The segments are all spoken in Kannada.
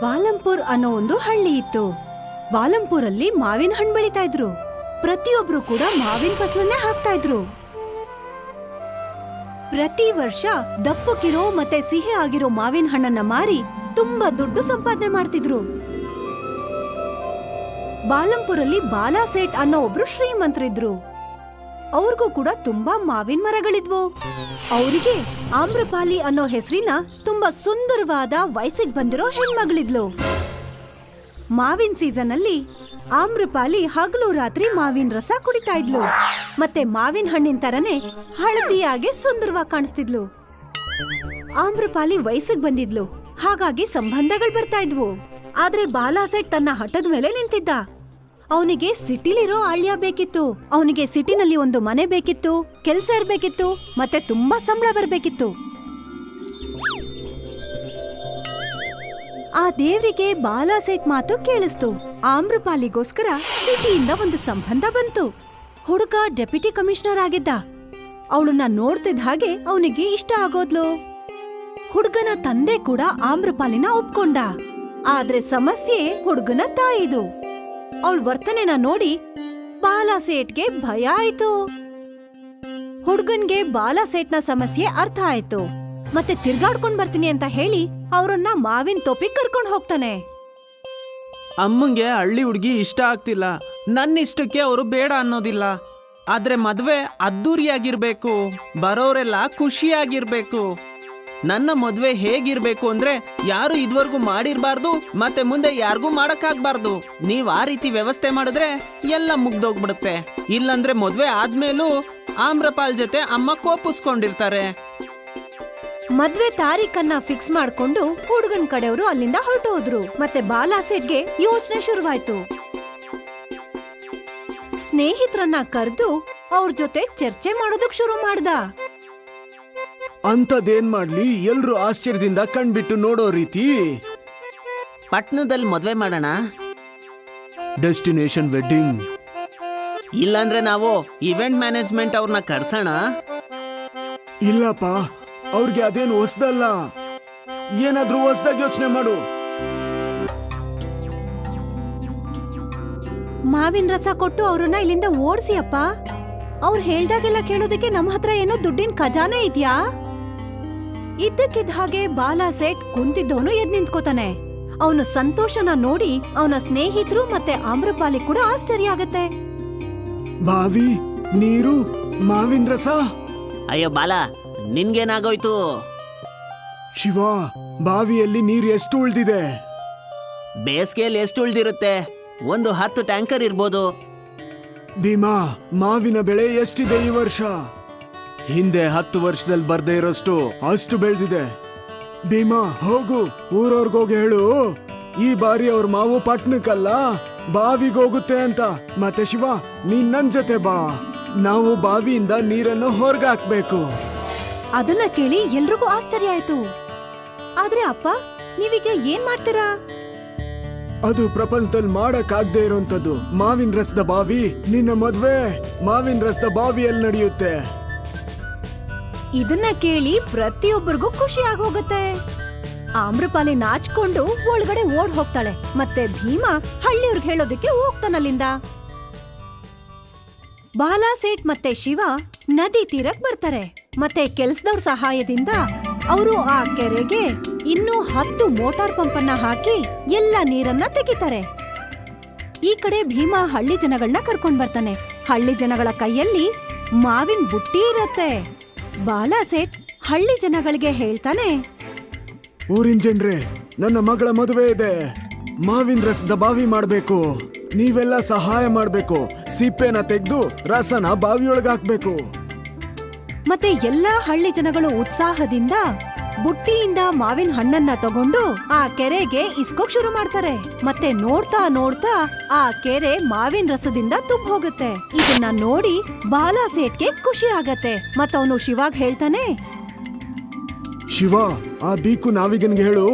ವಾಲಂಪುರ್ ಅನ್ನೋ ಒಂದು ಹಳ್ಳಿ ಇತ್ತು. ವಾಲಂಪುರಲ್ಲಿ ಮಾವಿನ ಹಣ್ಣು ಬೆಳೀತಾ ಇದ್ರು. ಪ್ರತಿಯೊಬ್ರು ಕೂಡ ಮಾವಿನ ಫಸಲನ್ನೇ ಹಾಕ್ತಾ ಇದ್ರು. ಪ್ರತಿ ವರ್ಷ ದಪ್ಪಕ್ಕಿರೋ ಮತ್ತೆ ಸಿಹಿ ಆಗಿರೋ ಮಾವಿನ ಹಣ್ಣನ್ನ ಮಾರಿ ತುಂಬಾ ದುಡ್ಡು ಸಂಪಾದನೆ ಮಾಡ್ತಿದ್ರು. ಬಾಲಂಪುರಲ್ಲಿ ಬಾಲಾ ಸೇಠ್ ಅನ್ನೋ ಒಬ್ರು ಶ್ರೀಮಂತರಿದ್ರು. ಅವ್ರಿಗೂ ಕೂಡ ತುಂಬಾ ಮಾವಿನ ಮರಗಳಿದ್ವು. ಅವರಿಗೆ ಆಮ್ರಪಾಲಿ ಅನ್ನೋ ಹೆಸರಿನ ತುಂಬಾ ಸುಂದರವಾದ ವಯಸ್ಸಿಗೆ ಬಂದಿರೋ ಹೆಣ್ಮಗಳಿದ್ಲು. ಮಾವಿನ ಸೀಸನ್ ಅಲ್ಲಿ ಆಮ್ರಪಾಲಿ ಹಗಲು ರಾತ್ರಿ ಮಾವಿನ ರಸ ಕುಡಿತಾ ಇದ್ಲು. ಮತ್ತೆ ಮಾವಿನ ಹಣ್ಣಿನ ತರನೇ ಹಳದಿಯಾಗಿ ಸುಂದರವಾಗಿ ಕಾಣಿಸ್ತಿದ್ಲು. ಆಮ್ರಪಾಲಿ ವಯಸ್ಸಿಗೆ ಬಂದಿದ್ಲು, ಹಾಗಾಗಿ ಸಂಬಂಧಗಳು ಬರ್ತಾ ಇದ್ವು. ಆದ್ರೆ ಬಾಲಾಸೆಟ್ ತನ್ನ ಹಠದ ಮೇಲೆ ನಿಂತಿದ್ದ. ಅವನಿಗೆ ಸಿಟಿಲಿರೋ ಆಳ್ಯ ಬೇಕಿತ್ತು. ಅವನಿಗೆ ಸಿಟಿನಲ್ಲಿ ಒಂದು ಮನೆ ಬೇಕಿತ್ತು, ಕೆಲ್ಸ ಇರ್ಬೇಕಿತ್ತು, ಮತ್ತೆ ತುಂಬಾ ಸಂಬಳ ಬರ್ಬೇಕಿತ್ತು. ಆ ದೇವ್ರಿಗೆ ಬಾಲಾಸೆಟ್ ಮಾತು ಕೇಳಿಸ್ತು. ಆಮ್ರಪಾಲಿಗೋಸ್ಕರ ಸಿಟಿಯಿಂದ ಒಂದು ಸಂಬಂಧ ಬಂತು. ಹುಡುಗ ಡೆಪ್ಯೂಟಿ ಕಮಿಷನರ್ ಆಗಿದ್ದ. ಅವಳನ್ನ ನೋಡ್ತಿದ್ದ ಹಾಗೆ ಅವನಿಗೆ ಇಷ್ಟ ಆಗೋದ್ಲು. ಹುಡುಗನ ತಂದೆ ಕೂಡ ಆಮ್ರಪಾಲಿನ ಒಪ್ಕೊಂಡ. ಆದ್ರೆ ಸಮಸ್ಯೆ ಹುಡುಗನ ತಾಯಿದು. ಅವಳ ವರ್ತನೆನ ನೋಡಿ ಬಾಲಾಸೇಟ್ಗೆ ಭಯ ಆಯ್ತು. ಹುಡುಗನ್ಗೆ ಬಾಲಾಸೇಟ್ನ ಸಮಸ್ಯೆ ಅರ್ಥ ಆಯ್ತು. ಮತ್ತೆ ತಿರ್ಗಾಡ್ಕೊಂಡ್ ಬರ್ತೀನಿ ಅಂತ ಹೇಳಿ ಅವ್ರನ್ನ ಮಾವಿನ ತೋಪಿಗೆ ಕರ್ಕೊಂಡ್ ಹೋಗ್ತಾನೆ. ಅಮ್ಮಂಗೆ ಹಳ್ಳಿ ಹುಡುಗಿ ಇಷ್ಟ ಆಗ್ತಿಲ್ಲ. ನನ್ನ ಇಷ್ಟಕ್ಕೆ ಅವರು ಬೇಡ ಅನ್ನೋದಿಲ್ಲ. ಆದ್ರೆ ಮದ್ವೆ ಅದ್ದೂರಿಯಾಗಿರ್ಬೇಕು, ಬರೋರೆಲ್ಲ ಖುಷಿಯಾಗಿರ್ಬೇಕು. ನನ್ನ ಮದ್ವೆ ಹೇಗಿರ್ಬೇಕು ಅಂದ್ರೆ ಯಾರು ಇದುವರೆಗೂ ಮಾಡಿರ್ಬಾರ್ದು, ಮತ್ತೆ ಮುಂದೆ ಯಾರಿಗೂ ಮಾಡಕ್ಕಾಗ್ಬಾರ್ದು. ನೀವ್ ಆ ರೀತಿ ವ್ಯವಸ್ಥೆ ಮಾಡಿದ್ರೆ ಎಲ್ಲ ಮುಗ್ದೋಗ್ಬಿಡುತ್ತೆ. ಇಲ್ಲಂದ್ರೆ ಮದ್ವೆ ಆದ್ಮೇಲೂ ಆಮ್ರಪಾಲ್ ಜೊತೆ ಅಮ್ಮ ಕೋಪಿಸ್ಕೊಂಡಿರ್ತಾರೆ. ಮದ್ವೆ ತಾರೀಖನ್ನ ಫಿಕ್ಸ್ ಮಾಡ್ಕೊಂಡು ಹುಡುಗನ್ ಕಡೆಯವರು ಅಲ್ಲಿಂದ ಹೊರಟು ಹೋದ್ರು. ಮತ್ತೆ ಬಾಲಾಸೆಟ್ಗೆ ಯೋಚನೆ ಶುರುವಾಯ್ತು. ಸ್ನೇಹಿತರನ್ನ ಕರೆದು ಅವ್ರ ಜೊತೆ ಚರ್ಚೆ ಮಾಡೋದಕ್ ಶುರು ಮಾಡ್ದ. ಅಂತದೇನ್ ಮಾಡ್ಲಿ, ಎಲ್ರು ಆಶ್ಚರ್ಯದಿಂದ ಕಣ್ಬಿಟ್ಟು ನೋಡೋ ರೀತಿ ಪಟ್ನದಲ್ಲಿ ಮದ್ವೆ ಮಾಡೋಣ, ಡೆಸ್ಟಿನೇಷನ್ ವೆಡ್ಡಿಂಗ್. ಇಲ್ಲಾಂದ್ರೆ ನಾವು ಇವೆಂಟ್ ಮ್ಯಾನೇಜ್ಮೆಂಟ್ ಅವ್ರನ್ನ ಕರ್ಸೋಣ. ಇಲ್ಲಪ್ಪ, ಅವ್ರಿಗೆ ಅದೇನು ಹೊಸ್ದಲ್ಲ. ಏನಾದ್ರೂ ಹೊಸ್ದಾಗಿ ಯೋಚನೆ ಮಾಡು. ಮಾವಿನ ರಸ ಕೊಟ್ಟು ಅವ್ರನ್ನ ಇಲ್ಲಿಂದ ಓಡ್ಸಿ ಅಪ್ಪ. ಅವ್ರು ಹೇಳ್ದಾಗೆಲ್ಲ ಕೇಳೋದಕ್ಕೆ ನಮ್ಮ ಹತ್ರ ಏನೋ ದುಡ್ಡಿನ ಖಜಾನೆ ಇದ್ಯಾ? ಇದ್ದಕ್ಕಿದ್ದ ಹಾಗೆ ಬಾಲಾಸೆಟ್ ಕುಂತಿದ್ದವನು ಎದ್ ನಿಂತ್ಕೋತಾನೆ. ಅವನು ಸಂತೋಷನ ನೋಡಿ ಅವನ ಸ್ನೇಹಿತರು ಮತ್ತೆ ಆಮ್ರಪಾಲಿ ಕೂಡ ಆಶ್ಚರ್ಯ ಆಗತ್ತೆ. ಬಾವಿ, ನೀರು, ಮಾವಿನ ರಸ. ಅಯ್ಯೋ ಬಾಲ, ನಿನ್ಗೇನಾಗೋಯ್ತು? ಶಿವ, ಬಾವಿಯಲ್ಲಿ ನೀರು ಎಷ್ಟು ಉಳ್ದಿದೆ? ಬೇಸಿಗೆಯಲ್ಲಿ ಎಷ್ಟು ಉಳ್ದಿರುತ್ತೆ? ಒಂದು 10 ಟ್ಯಾಂಕರ್ ಇರ್ಬೋದು. ಭೀಮಾ, ಮಾವಿನ ಬೆಳೆ ಎಷ್ಟಿದೆ ಈ ವರ್ಷ? ಹಿಂದೆ 10 ವರ್ಷದಲ್ಲಿ ಬರ್ದೇ ಇರೋಷ್ಟು ಅಷ್ಟು ಬೆಳೆದಿದೆ. ಭೀಮಾ, ಹೋಗು, ಊರವ್ರಿಗೋಗಿ ಹೇಳು ಈ ಬಾರಿ ಅವ್ರ ಮಾವು ಪಟ್ನಕ್ಕಲ್ಲ ಬಾವಿಗೋಗುತ್ತೆ ಅಂತ. ಮತ್ತೆ ಶಿವ, ನೀನ್ ನನ್ ಜೊತೆ ಬಾ. ನಾವು ಬಾವಿಯಿಂದ ನೀರನ್ನು ಹೊರಗೆ ಹಾಕ್ಬೇಕು. ಅದನ್ನ ಕೇಳಿ ಎಲ್ರಿಗೂ ಆಶ್ಚರ್ಯ ಆಯ್ತು. ಆದ್ರೆ ಅಪ್ಪ, ನೀವೀಗ ಏನ್ ಮಾಡ್ತೀರಾ? ಅದು ಪ್ರಪಂಚದಲ್ಲಿ ಮಾಡಕ್ಕಾಗದೆ ಇರೋಂಥದ್ದು. ಮಾವಿನ ರಸದ ಬಾವಿ. ನಿನ್ನ ಮದ್ವೆ ಮಾವಿನ ರಸದ ಬಾವಿಯಲ್ಲಿ ನಡೆಯುತ್ತೆ. ಇದನ್ನ ಕೇಳಿ ಪ್ರತಿಯೊಬ್ಬರಿಗೂ ಖುಷಿ ಆಗೋಗುತ್ತೆ. ಆಮ್ರಪಾಲಿ ನಾಚ್ಕೊಂಡು ಒಳಗಡೆ ಓಡ್ ಹೋಗ್ತಾಳೆ. ಮತ್ತೆ ಭೀಮಾ ಹಳ್ಳಿಯವ್ರಿಗೆ ಹೇಳೋದಕ್ಕೆ ಹೋಗ್ತಾನಲ್ಲಿಂದ. ಬಾಲಾಸೇಟ್ ಮತ್ತೆ ಶಿವ ನದಿ ತೀರಕ್ ಬರ್ತಾರೆ. ಮತ್ತೆ ಕೆಲ್ಸದವ್ರ ಸಹಾಯದಿಂದ ಅವರು ಆ ಕೆರೆಗೆ ಇನ್ನೂ 10 ಮೋಟಾರ್ ಪಂಪನ್ನ ಹಾಕಿ ಎಲ್ಲ ನೀರನ್ನ ತೆಗಿತಾರೆ. ಈ ಕಡೆ ಭೀಮಾ ಹಳ್ಳಿ ಜನಗಳನ್ನ ಕರ್ಕೊಂಡ್ ಬರ್ತಾನೆ. ಹಳ್ಳಿ ಜನಗಳ ಕೈಯಲ್ಲಿ ಮಾವಿನ ಬುಟ್ಟಿ ಇರತ್ತೆ. ಬಾಲಾಸೆಟ್ ಹಳ್ಳಿ ಜನಗಳಿಗೆ ಹೇಳ್ತಾನೆ, ಊರಿನ ಜನ್ರೆ, ನನ್ನ ಮಗಳ ಮದುವೆ ಇದೆ. ಮಾವಿನ ರಸದ ಬಾವಿ ಮಾಡ್ಬೇಕು. ನೀವೆಲ್ಲ ಸಹಾಯ ಮಾಡ್ಬೇಕು. ಸಿಪ್ಪೆನ ತೆಗೆದು ರಸನ ಬಾವಿಯೊಳಗೆ ಹಾಕ್ಬೇಕು. ಮತ್ತೆ ಎಲ್ಲಾ ಹಳ್ಳಿ ಜನಗಳು ಉತ್ಸಾಹದಿಂದ ಬುಟ್ಟಿಯಿಂದ ಮಾವಿನ ಹಣ್ಣನ್ನ ತಗೊಂಡು ಆ ಕೆರೆಗೆ ಇಸ್ಕೋಕ್ ಶುರು ಮಾಡ್ತಾರೆ. ಮತ್ತೆ ನೋಡ್ತಾ ನೋಡ್ತಾ ಆ ಕೆರೆ ಮಾವಿನ ರಸದಿಂದ ತುಂಬ ಹೋಗುತ್ತೆ. ಇದನ್ನ ನೋಡಿ ಬಾಲಾಸೇಟ್ಗೆ ಖುಷಿ ಆಗತ್ತೆ. ಮತ್ತವನು ಶಿವಾಗ್ ಹೇಳ್ತಾನೆ, ಶಿವ, ಆ ಬೀಕು ನಾವಿಗನ್ಗೆ ಹೇಳು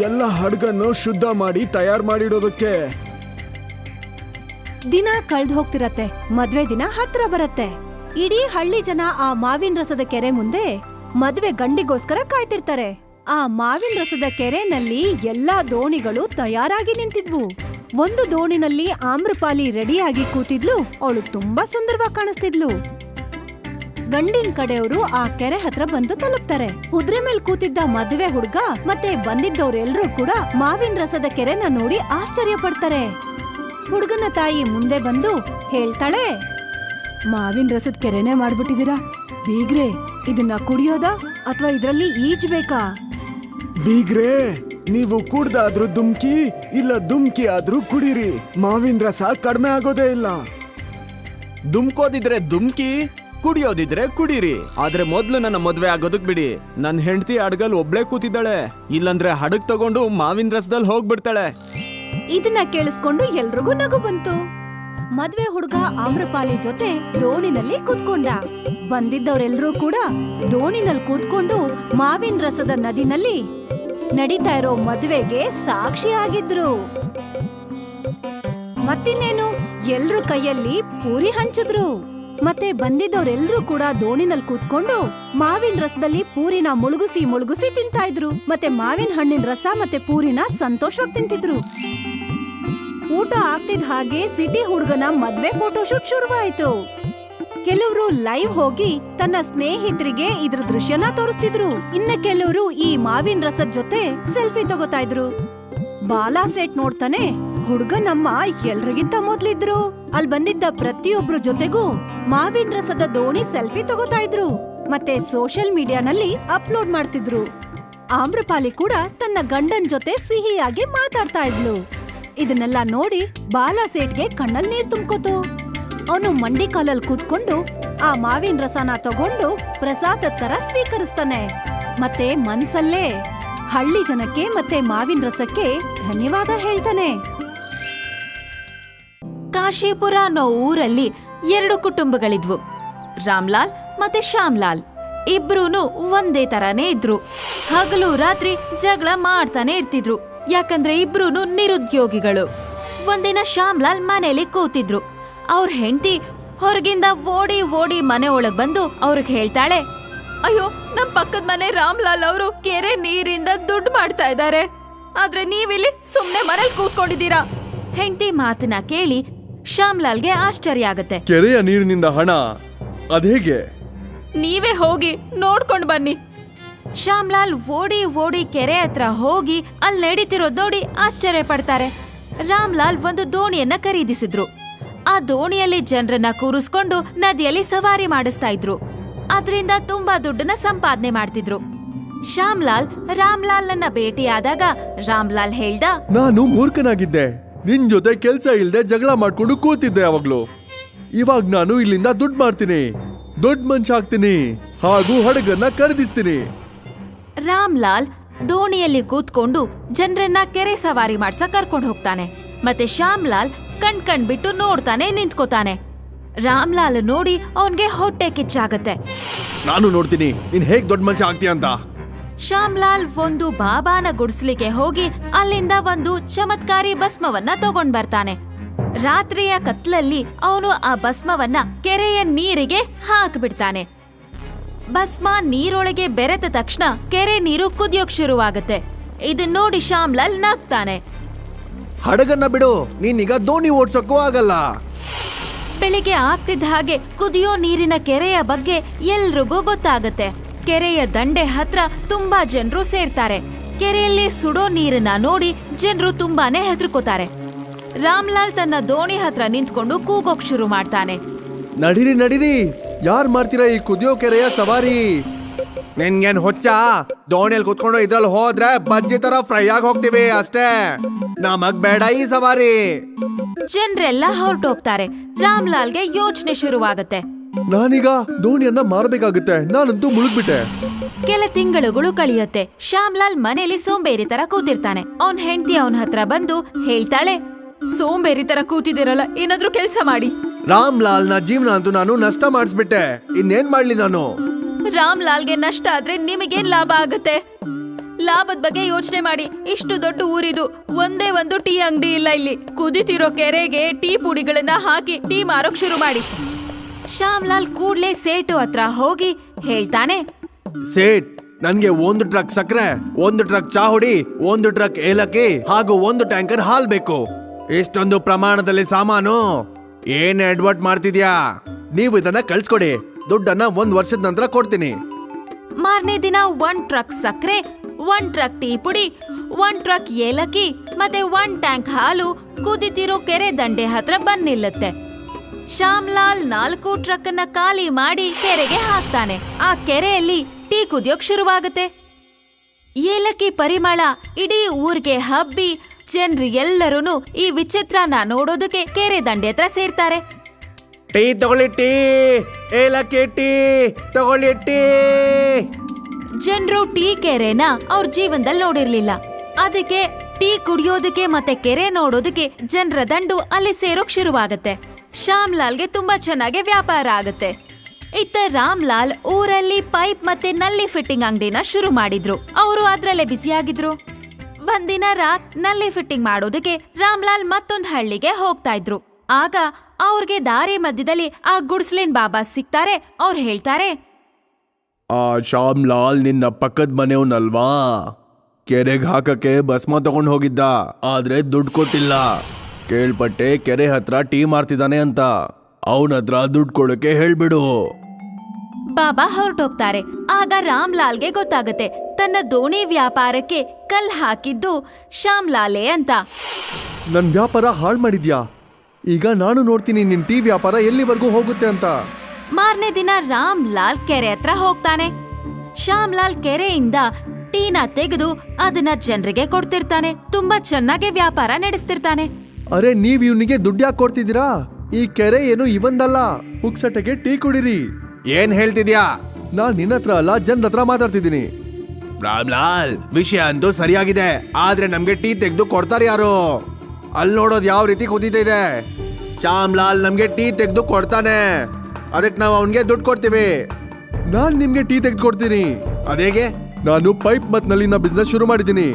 ಎಲ್ಲ ಹಡಗನ್ನು ಶುದ್ಧ ಮಾಡಿ ತಯಾರು ಮಾಡಿಡೋದಕ್ಕೆ. ದಿನ ಕಳ್ದ್ ಹೋಗ್ತಿರತ್ತೆ. ಮದ್ವೆ ದಿನ ಹತ್ರ ಬರತ್ತೆ. ಇಡೀ ಹಳ್ಳಿ ಜನ ಆ ಮಾವಿನ ರಸದ ಕೆರೆ ಮುಂದೆ ಮದ್ವೆ ಗಂಡಿಗೋಸ್ಕರ ಕಾಯ್ತಿರ್ತಾರೆ. ಆ ಮಾವಿನ ರಸದ ಕೆರೆನಲ್ಲಿ ಎಲ್ಲಾ ದೋಣಿಗಳು ತಯಾರಾಗಿ ನಿಂತಿದ್ವು. ಒಂದು ದೋಣಿನಲ್ಲಿ ಆಮ್ರಪಾಲಿ ರೆಡಿಯಾಗಿ ಕೂತಿದ್ಲು. ಅವಳು ತುಂಬಾ ಸುಂದರವಾಗಿ ಕಾಣಿಸ್ತಿದ್ಲು. ಗಂಡಿನ ಕಡೆಯವರು ಆ ಕೆರೆ ಹತ್ರ ಬಂದು ತಲುಪ್ತಾರೆ. ಕುದುರೆ ಮೇಲೆ ಕೂತಿದ್ದ ಮದುವೆ ಹುಡ್ಗ ಮತ್ತೆ ಬಂದಿದ್ದವ್ರೆಲ್ರೂ ಕೂಡ ಮಾವಿನ ರಸದ ಕೆರೆನ ನೋಡಿ ಆಶ್ಚರ್ಯ ಪಡ್ತಾರೆ. ಹುಡ್ಗನ ತಾಯಿ ಮುಂದೆ ಬಂದು ಹೇಳ್ತಾಳೆ, ಮಾವಿನ ರಸದ ಕೆರೆನೇ ಮಾಡ್ಬಿಟ್ಟಿದೀರಾ ಬೀಗ್ರೆ, ಇದನ್ನ ಕುಡಿಯೋದಾ ಅಥವಾ ಇದ್ರಲ್ಲಿ ಈಜ್ಬೇಕಾ? ಬೀಗ್ರೆ, ನೀವು ಕುಡ್ದಾದ್ರೂ ದುಮ್ಕಿ, ಇಲ್ಲ ದುಮ್ಕಿ ಆದ್ರೂ ಕುಡೀರಿ, ಮಾವಿನ ರಸ ಕಡಿಮೆ ಆಗೋದೇ ಇಲ್ಲ. ದುಮ್ಕೋದಿದ್ರೆ ದುಮ್ಕಿ, ಕುಡಿಯೋದಿದ್ರೆ ಕುಡೀರಿ. ಆದ್ರೆ ಮೊದ್ಲು ನನ್ನ ಮದ್ವೆ ಆಗೋದಕ್ ಬಿಡಿ. ನನ್ ಹೆಂಡತಿ ಹಡಗಲ್ ಒಬ್ಳೆ ಕೂತಿದ್ದಾಳೆ, ಇಲ್ಲಂದ್ರೆ ಹಡಗ್ ತಗೊಂಡು ಮಾವಿನ ರಸದಲ್ಲಿ ಹೋಗ್ಬಿಡ್ತಾಳೆ. ಇದನ್ನ ಕೇಳಿಸ್ಕೊಂಡು ಎಲ್ರಿಗೂ ನಗು ಬಂತು. ಮದ್ವೆ ಹುಡ್ಗ ಆಮ್ರಪಾಲಿ ಜೊತೆ ದೋಣಿನಲ್ಲಿ ಕೂತ್ಕೊಂಡ. ಬಂದಿದ್ದವರೆಲ್ಲರೂ ಕೂಡ ದೋಣಿನಲ್ಲಿ ಕೂತ್ಕೊಂಡು ಮಾವಿನ ರಸದ ನದಿನಲ್ಲಿ ನಡೀತಾ ಇರೋ ಮದ್ವೆಗೆ ಸಾಕ್ಷಿ ಆಗಿದ್ರು. ಮತ್ತಿನ್ನೇನು, ಎಲ್ರ ಕೈಯಲ್ಲಿ ಪೂರಿ ಹಂಚಿದ್ರು. ಮತ್ತೆ ಬಂದಿದ್ದವರೆಲ್ಲರೂ ಕೂಡ ದೋಣಿನಲ್ಲಿ ಕೂತ್ಕೊಂಡು ಮಾವಿನ ರಸದಲ್ಲಿ ಪೂರಿನ ಮುಳುಗಿಸಿ ತಿಂತಾ ಇದ್ರು. ಮತ್ತೆ ಮಾವಿನ ಹಣ್ಣಿನ ರಸ ಮತ್ತೆ ಪೂರಿನ ಸಂತೋಷವಾಗಿ ತಿಂತಿದ್ರು. ಊಟ ಆಗ್ತಿದ್ ಹಾಗೆ ಸಿಟಿ ಹುಡುಗನ ಮದ್ವೆ ಫೋಟೋಶೂಟ್ ಶುರುವಾಯ್ತು. ಕೆಲವರು ಲೈವ್ ಹೋಗಿ ತನ್ನ ಸ್ನೇಹಿತರಿಗೆ ಇದ್ರ ದೃಶ್ಯನ ತೋರಿಸ್ತಿದ್ರು. ಇನ್ನ ಕೆಲವರು ಈ ಮಾವಿನ ರಸದ ಜೊತೆ ಸೆಲ್ಫಿ ತಗೋತಾ ಇದ್ರು. ಬಾಲಾ ಸೇಟ್ ನೋಡ್ತಾನೆ, ಹುಡುಗನಮ್ಮ ಎಲ್ರಿಗಿಂತ ಮೊದ್ಲಿದ್ರು. ಅಲ್ಲಿ ಬಂದಿದ್ದ ಪ್ರತಿಯೊಬ್ರು ಜೊತೆಗೂ ಮಾವಿನ ರಸದ ದೋಣಿ ಸೆಲ್ಫಿ ತಗೋತಾ ಇದ್ರು ಮತ್ತೆ ಸೋಷಿಯಲ್ ಮೀಡಿಯಾನಲ್ಲಿ ಅಪ್ಲೋಡ್ ಮಾಡ್ತಿದ್ರು. ಆಮ್ರಪಾಲಿ ಕೂಡ ತನ್ನ ಗಂಡನ್ ಜೊತೆ ಸಿಹಿಯಾಗಿ ಮಾತಾಡ್ತಾ ಇದ್ಲು. ಇದನ್ನೆಲ್ಲ ನೋಡಿ ಬಾಲಾ ಸೇಟ್ಗೆ ಕಣ್ಣಲ್ಲಿ ನೀರ್ ತುಂಬ್ಕೋತು. ಅವನು ಮಂಡಿ ಕಾಲಲ್ಲಿ ಕೂತ್ಕೊಂಡು ಆ ಮಾವಿನ ರಸನ ತಗೊಂಡು ಪ್ರಸಾದ ತರ ಸ್ವೀಕರಿಸ್ತಾನೆ. ಮತ್ತೆ ಮನ್ಸಲ್ಲೇ ಹಳ್ಳಿ ಜನಕ್ಕೆ ಮತ್ತೆ ಮಾವಿನ ರಸಕ್ಕೆ ಧನ್ಯವಾದ ಹೇಳ್ತಾನೆ. ಕಾಶಿಪುರ ಅನ್ನೋ ಊರಲ್ಲಿ 2 ಕುಟುಂಬಗಳಿದ್ವು, ರಾಮ್ಲಾಲ್ ಮತ್ತೆ ಶ್ಯಾಮ್ಲಾಲ್. ಇಬ್ರೂನು ಒಂದೇ ತರಾನೇ ಇದ್ರು. ಹಗಲು ರಾತ್ರಿ ಜಗಳ ಮಾಡ್ತಾನೆ ಇರ್ತಿದ್ರು, ಯಾಕಂದ್ರೆ ಇಬ್ರೂನು ನಿರುದ್ಯೋಗಿಗಳು. ಒಂದಿನ ಶ್ಯಾಮ್ಲಾಲ್ ಮನೇಲಿ ಕೂತಿದ್ರು. ಅವ್ರ ಹೆಂಡತಿ ಹೊರಗಿಂದ ಓಡಿ ಓಡಿ ಮನೆ ಒಳಗ್ ಬಂದು ಅವ್ರಿಗೆ ಹೇಳ್ತಾಳೆ, ಅಯ್ಯೋ, ನಮ್ ಪಕ್ಕದ ಮನೆ ರಾಮ್ಲಾಲ್ ಅವರು ಕೆರೆ ನೀರಿಂದ ದುಡ್ಡು ಮಾಡ್ತಾ ಇದ್ದಾರೆ, ಆದ್ರೆ ನೀವಿಲ್ಲಿ ಸುಮ್ನೆ ಮನೇಲಿ ಕೂತ್ಕೊಂಡಿದ್ದೀರಾ. ಹೆಂಡತಿ ಮಾತನ್ನ ಕೇಳಿ ಶ್ಯಾಮ್ಲಾಲ್ಗೆ ಆಶ್ಚರ್ಯ ಆಗತ್ತೆ. ಕೆರೆಯ ನೀರಿನಿಂದ ಹಣ ಅದೇಗೆ? ನೀವೇ ಹೋಗಿ ನೋಡ್ಕೊಂಡ್ ಬನ್ನಿ. ಶ್ಯಾಮ್ಲಾಲ್ ಓಡಿ ಓಡಿ ಕೆರೆ ಹತ್ರ ಹೋಗಿ ಅಲ್ಲಿ ನಡೀತಿರೋದ್ ನೋಡಿ ಆಶ್ಚರ್ಯ ಪಡ್ತಾರೆ. ರಾಮ್ಲಾಲ್ ಒಂದು ದೋಣಿಯನ್ನ ಖರೀದಿಸಿದ್ರು. ಆ ದೋಣಿಯಲ್ಲಿ ಜನರನ್ನ ಕೂರಿಸ್ಕೊಂಡು ನದಿಯಲ್ಲಿ ಸವಾರಿ ಮಾಡಿಸ್ತಾ ಇದ್ರು. ಅದರಿಂದ ತುಂಬಾ ದುಡ್ಡನ್ನ ಸಂಪಾದನೆ ಮಾಡ್ತಿದ್ರು. ಶ್ಯಾಮ್ಲಾಲ್ ರಾಮ್ಲಾಲ್ನ ಭೇಟಿಯಾದಾಗ ರಾಮ್ಲಾಲ್ ಹೇಳ್ದ, ನಾನು ಮೂರ್ಖನಾಗಿದ್ದೆ, ನಿನ್ ಜೊತೆ ಕೆಲ್ಸ ಇಲ್ದೆ ಜಗಳ ಮಾಡ್ಕೊಂಡು ಕೂತಿದ್ದೆ ಯಾವಾಗ್ಲೂ. ಇವಾಗ ನಾನು ಇಲ್ಲಿಂದ ದುಡ್ಡು ಮಾಡ್ತೀನಿ, ದೊಡ್ಡ ಮನುಷ್ಯ ಆಗ್ತೀನಿ, ಹಾಗೂ ಹಡಗನ್ನ ಖರೀದಿಸ್ತೀನಿ. ರಾಮ್ಲಾಲ್ ದೋಣಿಯಲ್ಲಿ ಕೂತ್ಕೊಂಡು ಜನರನ್ನ ಕೆರೆ ಸವಾರಿ ಮಾಡ್ಸ ಕರ್ಕೊಂಡು ಹೋಗ್ತಾನೆ. ಮತ್ತೆ ಶ್ಯಾಮ್ಲಾಲ್ ಕಣ್ ಬಿಟ್ಟು ನೋಡ್ತಾನೆ ನಿಂತ್ಕೋತಾನೆ. ರಾಮ್ಲಾಲ್ ನೋಡಿ ಅವನ್ಗೆ ಹೊಟ್ಟೆ ಕಿಚ್ಚಾಗತ್ತೆ. ನಾನು ನೋಡ್ತೀನಿ ನೀನ್ ಹೇಗ್ ದೊಡ್ಡ ಮನುಷ್ಯ ಆಗ್ತೀಯ ಅಂತ. ಶ್ಯಾಮ್ಲಾಲ್ ಒಂದು ಬಾಬಾನ ಗುಡಿಸ್ಲಿಕ್ಕೆ ಹೋಗಿ ಅಲ್ಲಿಂದ ಒಂದು ಚಮತ್ಕಾರಿ ಭಸ್ಮವನ್ನ ತಗೊಂಡ್ ಬರ್ತಾನೆ. ರಾತ್ರಿಯ ಕತ್ಲಲ್ಲಿ ಅವನು ಆ ಭಸ್ಮವನ್ನ ಕೆರೆಯ ನೀರಿಗೆ ಹಾಕ್ಬಿಡ್ತಾನೆ. ಭಸ್ಮ ನೀರೊಳಗೆ ಬೆರೆತ ತಕ್ಷಣ ಕೆರೆ ನೀರು ಕುದಿಯೋಕ್ ಶುರುವಾಗತ್ತೆ. ಇದನ್ ನೋಡಿ ಶ್ಯಾಮ್ಲಾಲ್ ನಗ್ತಾನೆ. ಹಡಗನ್ನ ಬಿಡು, ನೀನೀಗ ದೋಣಿ ಓಡ್ಸಕ್ಕೂ ಆಗಲ್ಲ. ಬೆಳಿಗ್ಗೆ ಆಗ್ತಿದ್ದ ಹಾಗೆ ಕುದಿಯೋ ನೀರಿನ ಕೆರೆಯ ಬಗ್ಗೆ ಎಲ್ರಿಗೂ ಗೊತ್ತಾಗತ್ತೆ. ಕೆರೆಯ ದಂಡೆ ಹತ್ರ ತುಂಬಾ ಜನರು ಸೇರ್ತಾರೆ. ಕೆರೆಯಲ್ಲಿ ಸುಡೋ ನೀರನ್ನ ನೋಡಿ ಜನರು ತುಂಬಾನೇ ಹೆದರ್ಕೋತಾರೆ. ರಾಮ್ಲಾಲ್ ತನ್ನ ದೋಣಿ ಹತ್ರ ನಿಂತ್ಕೊಂಡು ಕೂಗೋಕ್ ಶುರು ಮಾಡ್ತಾನೆ. ನಡೀರಿ ನಡೀರಿ, ಯಾರ್ ಮಾಡ್ತೀರಾ ಈ ಕುದಿಯೋ ಕೆರೆಯ ಸವಾರಿ? ನಿನ್ಗೇನ್ ಹುಚ್ಚ? ದೋಣಿಯಲ್ಲಿ ಕುತ್ಕೊಂಡು ಇದ್ರಲ್ಲಿ ಹೋದ್ರೆ ಬಜ್ಜಿ ತರ ಫ್ರೈ ಆಗಿ ಹೋಗ್ತೀವಿ ಅಷ್ಟೇ, ನಮಗ್ ಬೇಡ ಈ ಸವಾರಿ. ಜನರೆಲ್ಲ ಹೊರಟೋಗ್ತಾರೆ. ರಾಮ್ಲಾಲ್ಗೆ ಯೋಚನೆ ಶುರುವಾಗತ್ತೆ. ನಾನೀಗ ದೋಣಿಯನ್ನ ಮಾರಬೇಕಾಗುತ್ತೆ, ನಾನಂತೂ ಮುಳುಗ್ಬಿಟ್ಟೆ. ಕೆಲ ತಿಂಗಳುಗಳು ಕಳಿಯುತ್ತೆ. ಶ್ಯಾಮ್ಲಾಲ್ ಮನೇಲಿ ಸೋಂಬೇರಿ ತರ ಕೂತಿರ್ತಾನೆ. ಅವನ್ ಹೆಂಡತಿ ಅವನ ಹತ್ರ ಬಂದು ಹೇಳ್ತಾಳೆ, ಸೋಂಬೇರಿ ತರ ಕೂತಿದಿರಲ್ಲ, ಏನಾದ್ರೂ ಕೆಲ್ಸ ಮಾಡಿ. ರಾಮ್ಲಾಲ್ ನ ಜೀವನ ಅಂತೂ ನಾನು ನಷ್ಟ ಮಾಡಿಸ್ಬಿಟ್ಟೆ, ಇನ್ನೇನ್ ಮಾಡ್ಲಿ ನಾನು? ರಾಮ್ಲಾಲ್ಗೆ ನಷ್ಟ ಆದ್ರೆ ನಿಮಗೇನ್ ಲಾಭ ಆಗತ್ತೆ? ಲಾಭದ ಬಗ್ಗೆ ಯೋಚನೆ ಮಾಡಿ. ಇಷ್ಟು ದೊಡ್ಡ ಊರಿದು, ಒಂದೇ ಒಂದು ಟೀ ಅಂಗಡಿ ಇಲ್ಲ ಇಲ್ಲಿ. ಕುದಿತಿರೋ ಕೆರೆಗೆ ಟೀ ಪುಡಿಗಳನ್ನ ಹಾಕಿ ಟೀ ಮಾರೋಕ್ ಶುರು ಮಾಡಿ. ಶ್ಯಾಮ್ಲಾಲ್ ಕೂಡ್ಲೆ ಸೇಟು ಹತ್ರ ಹೋಗಿ ಹೇಳ್ತಾನೆ, ಸೇಟ್, ನನ್ಗೆ 1 ಟ್ರಕ್ ಸಕ್ಕರೆ, 1 ಟ್ರಕ್ ಚಾಹುಡಿ, 1 ಟ್ರಕ್ ಏಲಕ್ಕಿ ಹಾಗೂ 1 ಟ್ಯಾಂಕರ್ ಹಾಲ್ ಬೇಕು. ಇಷ್ಟೊಂದು ಪ್ರಮಾಣದಲ್ಲಿ ಸಾಮಾನು ಏನ್ ಅಡ್ವರ್ಟ್ ಮಾಡ್ತಿದ್ಯಾ? ನೀವು ಇದನ್ನ ಕಳ್ಸ್ಕೊಡಿ, ದುಡ್ಡನ್ನ 1 ವರ್ಷದ ನಂತರ ಕೊಡ್ತೀನಿ. ಮಾರನೇ ದಿನ 1 ಟ್ರಕ್ ಸಕ್ಕರೆ, 1 ಟ್ರಕ್ ಟೀ ಪುಡಿ, 1 ಟ್ರಕ್ ಏಲಕ್ಕಿ ಮತ್ತೆ 1 ಟ್ಯಾಂಕ್ ಹಾಲು ಕುದಿತಿರೋ ಕೆರೆ ದಂಡೆ ಹತ್ರ ಬಂದ್ ನಿಲ್ಲುತ್ತೆ. ಶ್ಯಾಮ್ಲಾಲ್ 4 ಟ್ರಕ್ ಅನ್ನ ಖಾಲಿ ಮಾಡಿ ಕೆರೆಗೆ ಹಾಕ್ತಾನೆ. ಆ ಕೆರೆಯಲ್ಲಿ ಟೀ ಕುದಿಯೋಕ್ ಶುರುವಾಗುತ್ತೆ. ಏಲಕ್ಕಿ ಪರಿಮಳ ಇಡೀ ಊರ್ಗೆ ಹಬ್ಬಿ ಜನರು ಎಲ್ಲರೂ ಈ ವಿಚಿತ್ರನ ನೋಡೋದಕ್ಕೆ ಕೆರೆ ದಂಡೆ ಹತ್ರ ಸೇರ್ತಾರೆ. ಟೀ ತಗೊಳ್ಳಿ, ಟೀ ಏಲಕ್ಕಿ ಟೀ ತಗೊಳ್ಳಿ, ಟೀ. ಜನರು ಟೀ ಕೆರೆನ ಅವ್ರ ಜೀವನದಲ್ಲಿ ನೋಡಿರ್ಲಿಲ್ಲ. ಅದಕ್ಕೆ ಟೀ ಕುಡಿಯೋದಕ್ಕೆ ಮತ್ತೆ ಕೆರೆ ನೋಡೋದಕ್ಕೆ ಜನರ ದಂಡು ಅಲ್ಲಿ ಸೇರೋಕ್ ಶುರುವಾಗತ್ತೆ. ಶ್ಯಾಮ್ಲಾಲ್ಗೆ ತುಂಬಾ ಚೆನ್ನಾಗಿ ವ್ಯಾಪಾರ ಆಗುತ್ತೆ. ಇತ್ತ ರಾಮ್ಲಾಲ್ ಊರಲ್ಲಿ ಪೈಪ್ ಮತ್ತೆ ನಲ್ಲಿ ಫಿಟ್ಟಿಂಗ್ ಅಂಗಡಿನ ಶುರು ಮಾಡಿದ್ರು. ಅವರು ಅದ್ರಲ್ಲೇ ಬ್ಯುಸಿಯಾಗಿದ್ರು. ಒಂದಿನ ನಲ್ಲಿ ಫಿಟ್ಟಿಂಗ್ ಮಾಡೋದಕ್ಕೆ ರಾಮ್ಲಾಲ್ ಮತ್ತೊಂದ್ ಹಳ್ಳಿಗೆ ಹೋಗ್ತಾ ಇದ್ರು. ಆಗ ಅವ್ರಿಗೆ ದಾರಿ ಮಧ್ಯದಲ್ಲಿ ಆ ಗುಡ್ಸ್ಲಿನ್ ಬಾಬಾ ಸಿಗ್ತಾರೆ. ಅವ್ರು ಹೇಳ್ತಾರೆ, ಆ ಶ್ಯಾಮ್ಲಾಲ್ ನಿನ್ನ ಪಕ್ಕದ ಮನೆಯವನಲ್ವಾ? ಕೆರೆಗೆ ಹಾಕಕ್ಕೆ ಭಸ್ಮ ತಗೊಂಡ್ ಹೋಗಿದ್ದ, ಆದ್ರೆ ದುಡ್ಡು ಕೊಟ್ಟಿಲ್ಲ. ಕೇಳ್ಪಟ್ಟೆ ಕೆರೆ ಹತ್ರ ಟೀ ಮಾರ್ತಿದ್ದಾನೆ ಅಂತ. ಅವನ ಹತ್ರ ದುಡ್ಡು ಕೊಡಕ್ಕೆ ಹೇಳ್ಬಿಡು. ಬಾಬಾ ಹೊರಟೋಗ್ತಾರೆ. ಆಗ ರಾಮ್ಲಾಲ್ಗೆ ಗೊತ್ತಾಗತ್ತೆ ತನ್ನ ದೋಣಿ ವ್ಯಾಪಾರಕ್ಕೆ ಕಲ್ ಹಾಕಿದ್ದು ಶ್ಯಾಮ್ಲಾಲೇ ಅಂತ. ನನ್ ವ್ಯಾಪಾರ ಹಾಳು ಮಾಡಿದ್ಯಾ? ಈಗ ನಾನು ನೋಡ್ತೀನಿ ನಿನ್ ಟೀ ವ್ಯಾಪಾರ ಎಲ್ಲಿವರೆಗೂ ಹೋಗುತ್ತೆ ಅಂತ. ಮಾರನೇ ದಿನ ರಾಮ್ಲಾಲ್ ಕೆರೆ ಹತ್ರ ಹೋಗ್ತಾನೆ. ಶ್ಯಾಮ್ಲಾಲ್ ಕೆರೆಯಿಂದ ಟೀನ ತೆಗೆದು ಅದನ್ನ ಜನರಿಗೆ ಕೊಡ್ತಿರ್ತಾನೆ. ತುಂಬಾ ಚೆನ್ನಾಗಿ ವ್ಯಾಪಾರ ನಡೆಸ್ತಿರ್ತಾನೆ. ಅರೆ, ನೀವ್ ಇವನಿಗೆ ದುಡ್ಡು ಯಾಕೆ ಕೊಡ್ತಿದ್ದೀರಾ? ಈ ಕೆರೆ ಏನು ಇವಂದಲ್ಲ, ಪುಕ್ಸಟೆಗೆ ಟೀ ಕುಡಿರಿ. ಏನ್ ಹೇಳ್ತಿದ್ಯಾ? ನಾನ್ ನಿನ್ನ ಹತ್ರ ಅಲ್ಲ, ಜನರ ಹತ್ರ ಮಾತಾಡ್ತಿದ್ದೀನಿ. ರಾಮ್ಲಾಲ್, ವಿಷಯ ಅಂತೂ ಸರಿಯಾಗಿದೆ, ಆದ್ರೆ ನಮ್ಗೆ ಟೀ ತೆಗೆದು ಕೊಡ್ತಾರೆ ಯಾರು? ಅಲ್ಲಿ ನೋಡೋದು ಯಾವ ರೀತಿ ಕುದೀತಿದೆ. ಶ್ಯಾಮ್ಲಾಲ್ ನಮ್ಗೆ ಟೀ ತೆಗೆದು ಕೊಡ್ತಾನೆ, ಅದಕ್ಕೆ ನಾವು ಅವನ್ಗೆ ದುಡ್ಡು ಕೊಡ್ತೀವಿ. ನಾನ್ ನಿಮ್ಗೆ ಟೀ ತೆಗೆದು ಕೊಡ್ತೀನಿ. ಅದೇಗೆ? ನಾನು ಪೈಪ್ ಮತ್ ನಲ್ಲಿನ ಬಿಸ್ನೆಸ್ ಶುರು ಮಾಡಿದ್ದೀನಿ.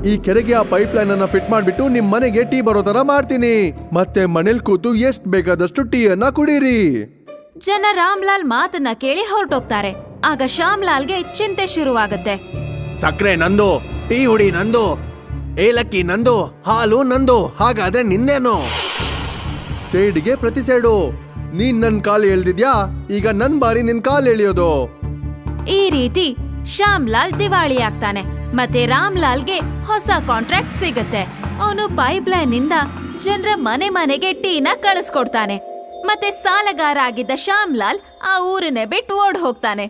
ಈ ಕೆರೆಗೆ ಆ ಪೈಪ್ ಲೈನ್ ಅನ್ನ ಫಿಟ್ ಮಾಡ್ಬಿಟ್ಟು ನಿಮ್ ಮನೆಗೆ ಟೀ ಬರೋ ತರ ಮಾಡ್ತೀನಿ. ಮತ್ತೆ ಮನೇಲಿ ಕೂತು ಎಷ್ಟ್ ಬೇಕಾದಷ್ಟು ಟೀ ಅನ್ನ ಕುಡೀರಿ. ಜನ ರಾಮ್ಲಾಲ್ ಮಾತನ್ನ ಕೇಳಿ ಹೊರಟೋಗ್ತಾರೆ. ಆಗ ಶ್ಯಾಮ್ಲಾಲ್ಗೆ ಚಿಂತೆ ಶುರುವಾಗತ್ತೆ. ಸಕ್ಕರೆ ನಂದು, ಟೀ ಹುಡಿ ನಂದು, ಏಲಕ್ಕಿ ನಂದು, ಹಾಲು ನಂದು, ಹಾಗಾದ್ರೆ ನಿಂದೇನು? ಸೈಡ್ಗೆ ಪ್ರತಿ ಸೈಡು. ನೀನ್ ನನ್ ಕಾಲು ಎಳ್ದಿದ್ಯಾ, ಈಗ ನನ್ ಬಾರಿ ನಿನ್ ಕಾಲು ಎಳಿಯೋದು. ಈ ರೀತಿ ಶ್ಯಾಮ್ಲಾಲ್ ದಿವಾಳಿ ಆಗ್ತಾನೆ. ಮತ್ತೆ ರಾಮ್ಲಾಲ್ಗೆ ಹೊಸ ಕಾಂಟ್ರಾಕ್ಟ್ ಸಿಗತ್ತೆ. ಅವನು ಪೈಪ್ ಲೈನ್ ಇಂದ ಜನರ ಮನೆಗೆ ಟೀನ ಕಳಿಸ್ಕೊಡ್ತಾನೆ. ಮತ್ತೆ ಸಾಲಗಾರ ಆಗಿದ್ದ ಶ್ಯಾಮ್ಲಾಲ್ ಆ ಊರನ್ನೇ ಬಿಟ್ಟು ಓಡ್ ಹೋಗ್ತಾನೆ.